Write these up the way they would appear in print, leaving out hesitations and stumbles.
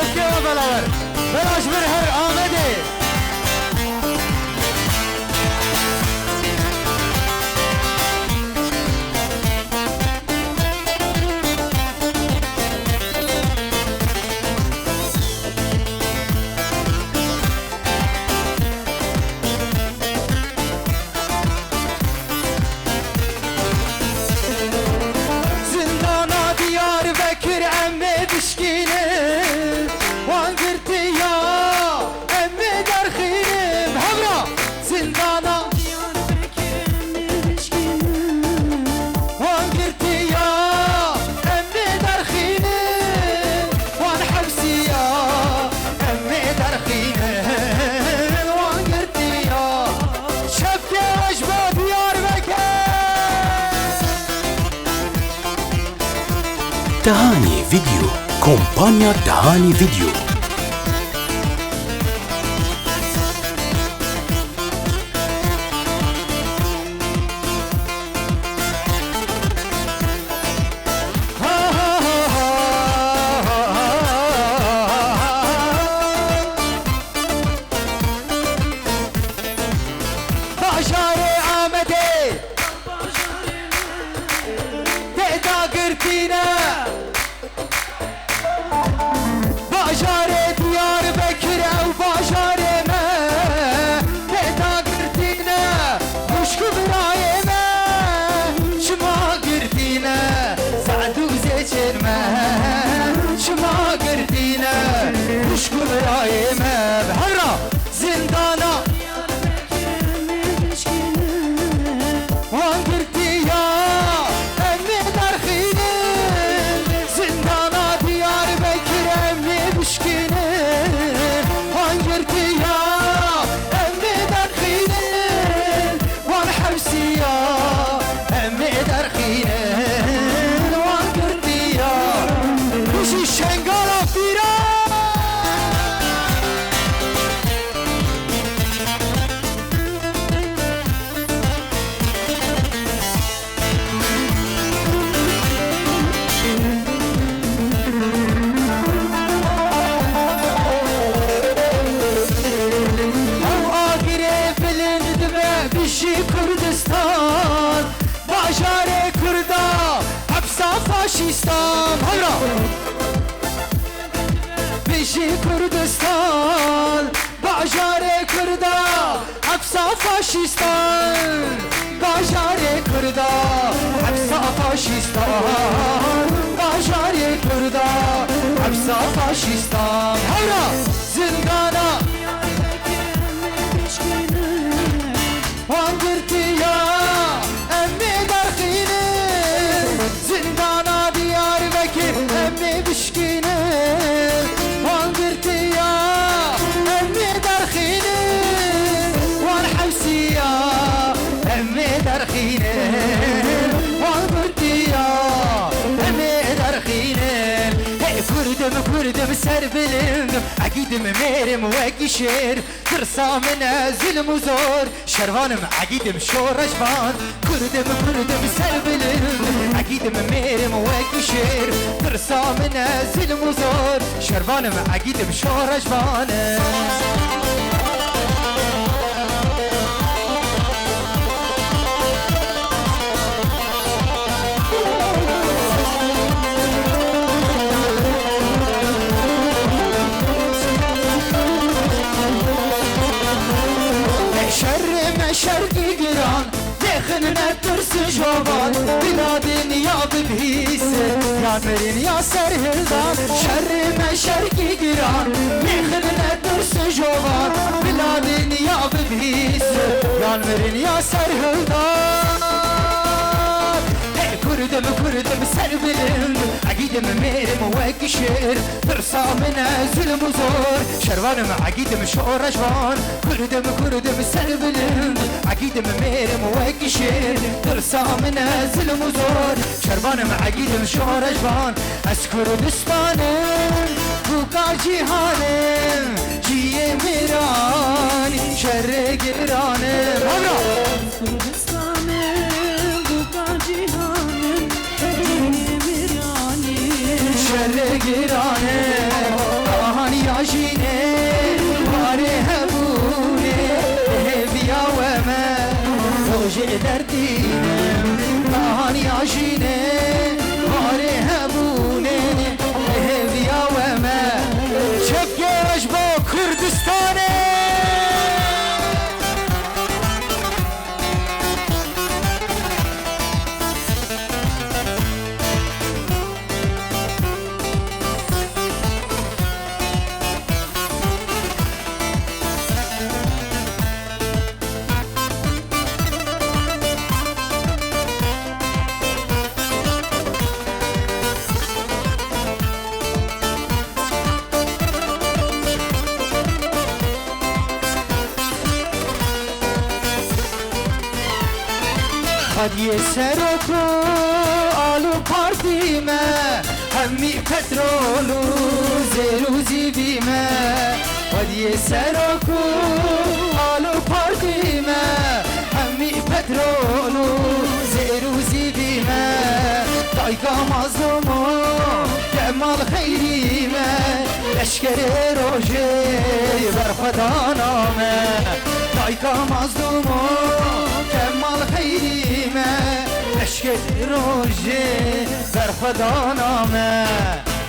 Şevki abiler. Belaş bir her Ahmet'i. Zindana Diyarbakır emme dişkini. Van girdi ya emmi derxinim. Havra zindana Van girdi ya emmi derxinim. Van hapsi ya emmi derxinim. Van girdi ya Şevki Aşba Diyarbakır. Dahani Video, kompanya Dahani Video. Bajarı Ahmet'e Deda Gırtine Bajarı Diyarbakır ev bajareme Deda Gırtine Muşku birayeme Şıma Gırtine Sa'du zeçirme Şıma Gırtine Muşku birayeme Harra zindana Van girdi ya emmi derxinim. Zindana Diyarbakır emmi düşkünim. Van girdi ya emmi derxinim. Van hapsi ya emmi derxinim. Van girdi ya Kuşi şengala fira. Bişi Kurdistan Bajare Kurda Hapsa Faşistan Havra Bişi Kurdistan Bajare Kurda Hapsa Faşistan Bajare Kurda Hapsa Faşistan Bajare Kurda Hapsa Faşistan Havra zindana Van girdi ya emmi derxinim. Zindana Diyarbakır emmi düşkünim. Van girdi ya emmi derxinim. Van hapsi ya emmi derxinim. Van girdi ya emmi derxinim. Hey Kurdum serbilindim Agidim merim ve gişir Tırsa mine zulm zor Şervanım agidim şoraşvan Kurdum serbilindim Agidim merim ve gişir Tırsa mine zulm zor Şervanım agidim şoraşvan Şerki giran Dekhinine tırsın joban Biladin ya bibhisi Yanmerin ya serhildan Şerrime şerki giran Dekhinine tırsın joban Biladin ya bibhisi Yanmerin ya serhildan Kurdum serbilindim Agidim merim ve gişir Tırsa mine zulm zor Şervanım agidim şoraşvan Kurdum serbilindim Agidim merim ve gişir Tırsa mine zulm zor Şervanım agidim şoraşvan Ez Kurdistanım Bu ka cihanım Ciye miran Şerre giranım şerre girane روژه دردینم دهانی آجینه واره هبونه هویا و ما چپگرش با کردستانه هدیه سرکو آلو پارتیمه همی پترولو زیرو زیبیمه هدیه سرکو آلو پارتیمه همی پترولو زیرو زیبیمه دایگا مظلومو کمال خیریمه لشکر روژه بر خدا نامه دایگا مظلومو کمال خیریمه لشکر روژه بر خدا نامه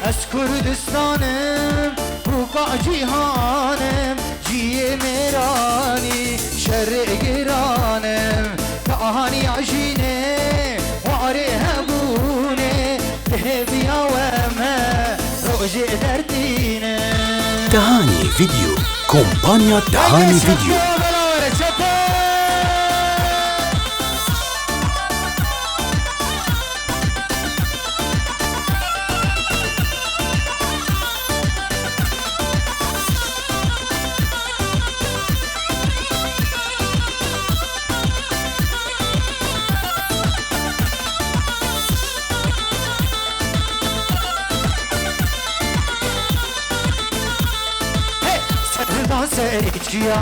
از کردستانم بوقا جیهانم جی میرانی شر گرانم تاهانی عجینه واره هبونه تهبیا وما روژه دردینه دهانی ویدیو کمپانیا دهانی ویدیو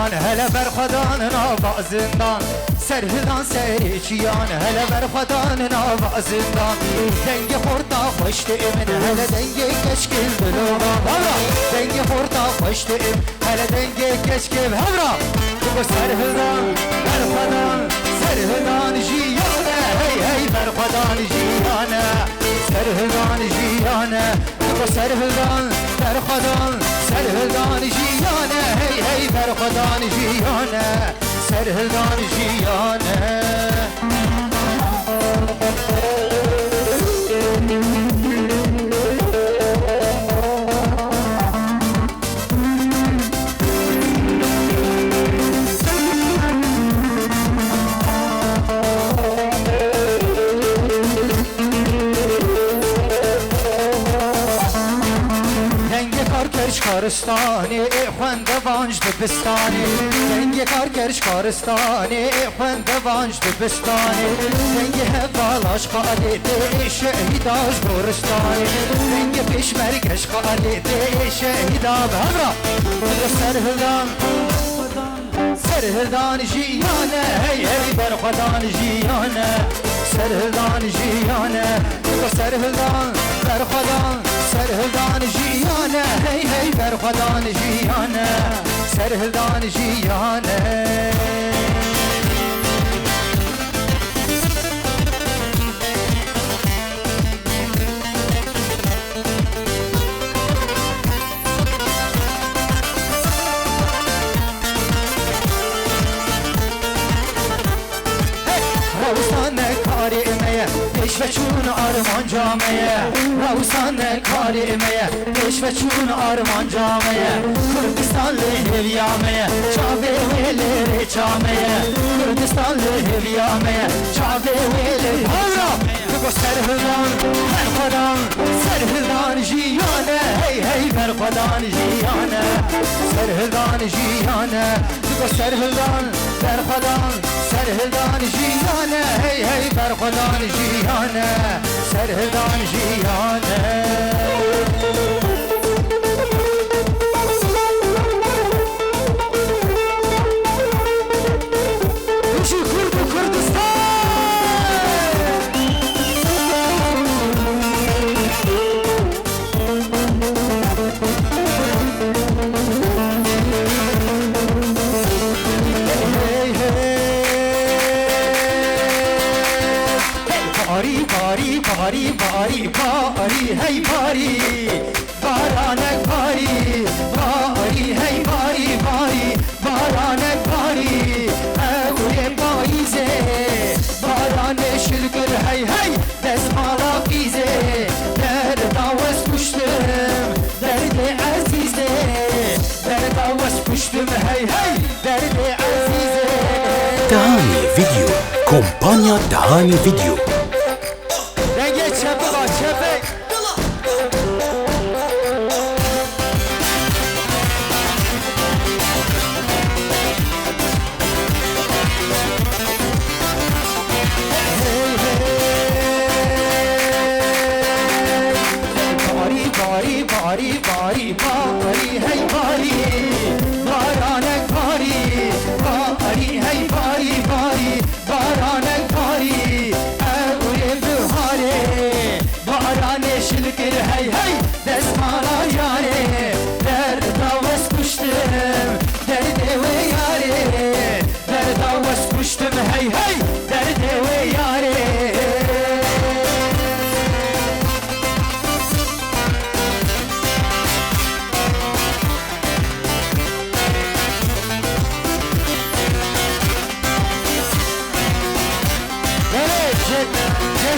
سرهدان هلا بر خدان ناوا زندان سرهدان سرچیان هلا بر خدان ناوا زندان دنگ خورتا خوشت من هلا دنگ کشکل بلوغا هلا دنگ خورتا خوشت هلا دنگ کشکل هلا تو سرهدان بر خدان سرهدان جیانه هی هی بر خدان جیانه سرهدان جیانه تو سرهدان بر خدان سرهدان جیانه هی هی بر خدان جیانه سرهدان جیانه کارستانی خوند وانج دبستانی دنگ کارگرش کارستانی خوند وانج دبستانی دنگ هوالاش قالیده شهیداش گورستانی دنگ پیشمرگش قالیده شهیدا بهمرا سرهدان سرهدان جیانه هی هی بر خدان جیانه سرهدان جیانه سرهدان بر خدان سرهدان جیانه هی هی بر خدان جیانه سرهدان جیانه روزان کاری میه پیش و چون آرمان جامعه روزان کاری میه پیش و چون آرمان جامعه کردستان لحویامه چاوه ویلی چامعه کردستان لحویامه چاوه ویلی هورا بگو سرهدان بر خدان سرهدان جیانه هی هی بر خدان جیانه سرهدان جیانه بگو سرهدان بر خدان سرهدان جیانه هی هی بر خدان جیانه سرهدان جیانه باری باری باری هی باری بارانک باری باری هی باری باری بارانک باری اوی پاییزه باران شلگر هی هی دستمالا قیزه در داوز پشتم درد عزیزه در داوز پشتم هی هی درد عزیزه دهانی ویدیو کمپانیا دهانی ویدیو دنگه چپه با چپه باری باری باری باری هی باری بارانک باری باری هی باری باری بارانک باری اوی بهاره باران شلگر هی هی دستمالا یاره در داوز پشتم درد و یاره در داوز پشتم هی هی درد و یاره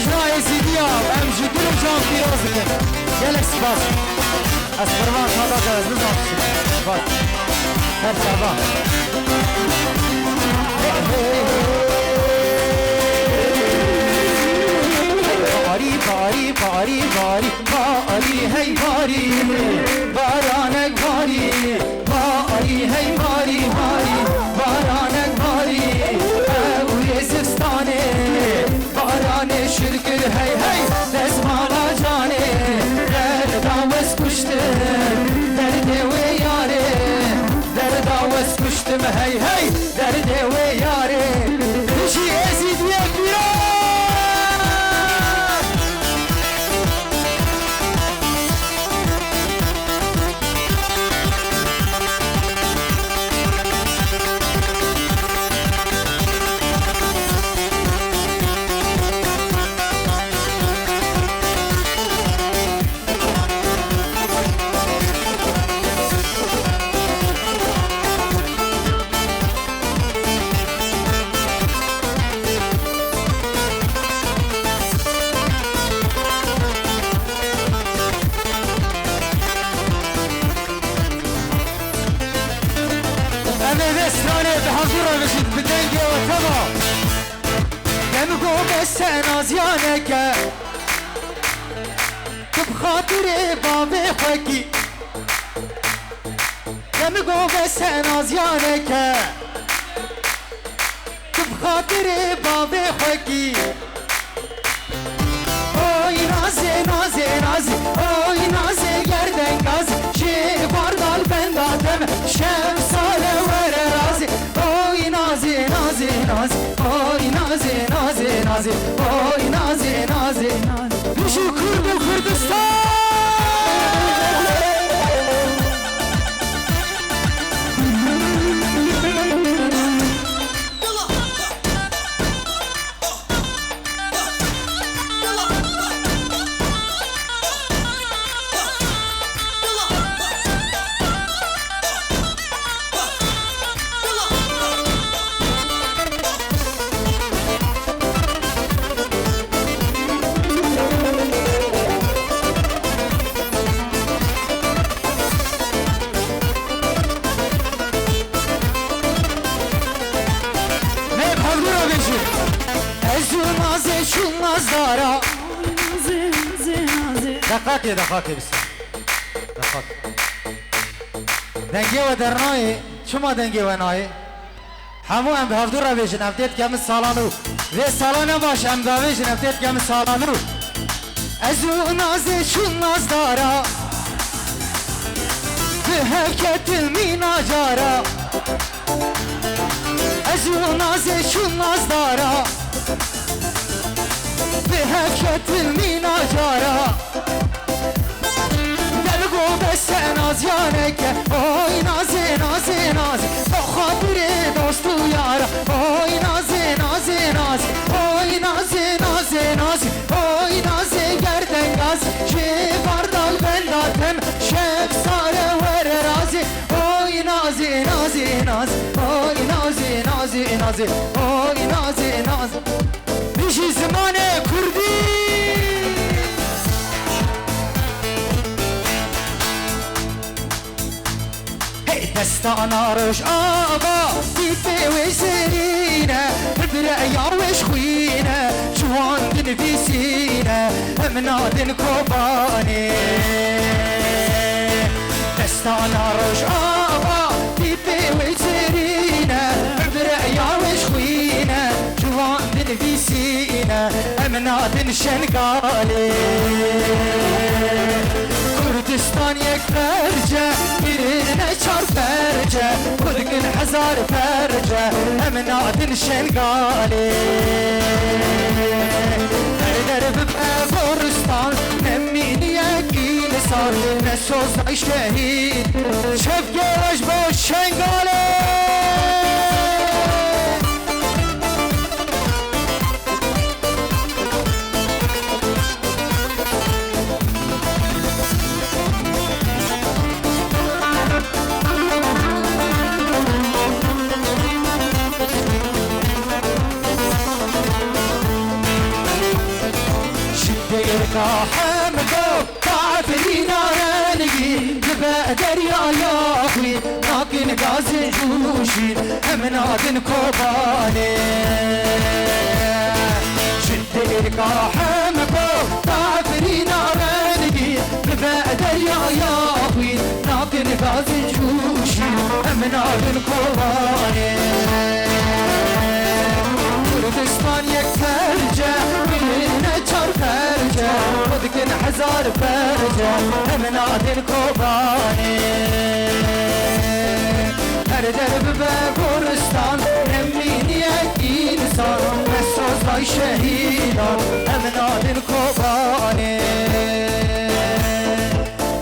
جنای زیدیا ام جدولم جان پیروز بکن گلک سپاس از پروان خدا جاز نظام سپاس هر سبا باری باری باری باری باری هی باری بارانک باری باری هی باری باری بارانک باری اوی زستانه باران شرکر هی هی دستمالا جانه در داوز کشتم درد و یاره در داوز کشتم هی هی درد و یاره کشی ازید یک بیان وستانه به حضور بشید بدنگه و تمام دمگو بس نازیانه که تو بخاطر باب خوکی دمگو بس نازیانه که تو بخاطر باب خوکی اوی نازه نازه نازه اوی نازه گردن گازه شیر باردال بندادم شم ساله وره رازه اوی نازه نازه نازه اوی نازه نازه نازه اوی نازه نازه بشو کرد و کردستان دارا دقاقی دقاقی بسیم دقاق دنگی و درنای چما دنگی و نای همو هم به هفدور رو بیشن افتید کم سالانو و سالانه باش هم داویشن افتید کم سالانو از او نازه چون ناز دارا به حرکت مینا جارا از او نازه چون ناز دارا به حرکت مینا جارا دلگو بس نازیانه که اوی نازه نازه نازه با خاطر دوست و یارا اوی نازه نازه نازه اوی نازه نازه نازه اوی نازه naz Oy nazi nazi nazi Oy nazi nazi Bişi zimane kurdi Hey destana roş ağa Dipe ve serine Biraya ve şkuyine Şuan din visine Emnadin kobani Destana roş ağa Dipe ve serine Biraya ve şkuyine Şuan din visine Emnadin şengali Kürdistan yek perce birine çar perce Kudgün hazar perce emnadın şengali Derder bib'e Goristan nemminiye gilisar Ne sozay şehit şevgeş boş şengali إركاحم دو تعفرينا رانقي نبا دريا يا أخوي لكن قازي جوشي امنادن كوباني شد إركاحم دو تعفرينا رانقي نبا دريا يا أخوي لكن قازي جوشي امنادن كوباني كردستان يك فرجة birine çar perce Kudgün hazar perce Emnadin kobani Her derbi be Goristan Emniyet insan Ve sozlay şehidan Emnadin kobani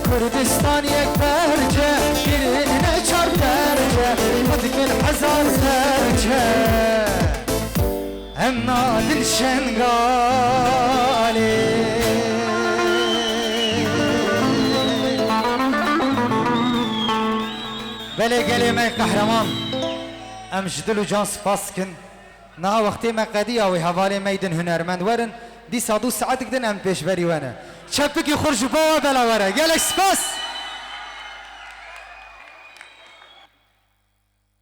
Kurdistan yek perce birine çar perce Kudgün hazar perce Emnadin şengali Bele gele me kahraman Em jidlu can spaskin Na vakti me qadiya ve havale meydin hünermend verin Di sadu saat gidin em peşveri vene Çepiki khurj bava bela vere Gelek spas